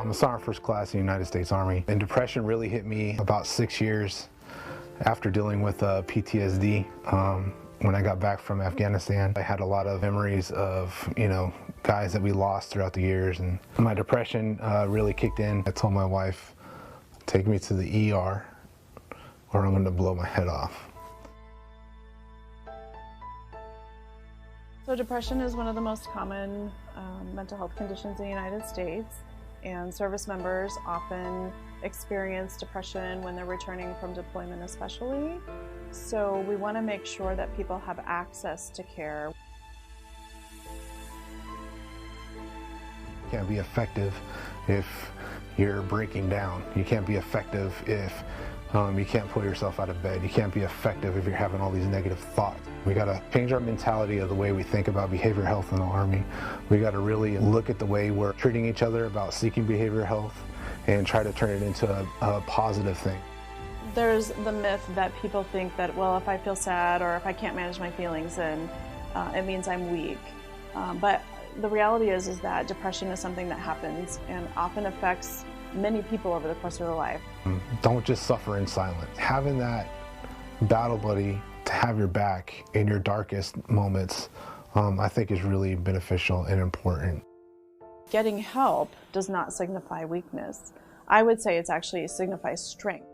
I'm a sergeant first class in the United States Army, and depression really hit me about 6 years after dealing with PTSD. When I got back from Afghanistan, I had a lot of memories of, guys that we lost throughout the years, and my depression really kicked in. I told my wife, take me to the ER or I'm going to blow my head off. So depression is one of the most common mental health conditions in the United States, and service members often experience depression when they're returning from deployment especially. So we want to make sure that people have access to care. You can't be effective if you're breaking down. You can't be effective if you can't pull yourself out of bed. You can't be effective if you're having all these negative thoughts. We got to change our mentality of the way we think about behavioral health in the Army. We got to really look at the way we're treating each other about seeking behavioral health and try to turn it into a positive thing. There's the myth that people think that, well, if I feel sad or if I can't manage my feelings, then it means I'm weak. But the reality is that depression is something that happens and often affects many people over the course of their life. Don't just suffer in silence. Having that battle buddy to have your back in your darkest moments, I think is really beneficial and important. Getting help does not signify weakness. I would say it actually signifies strength.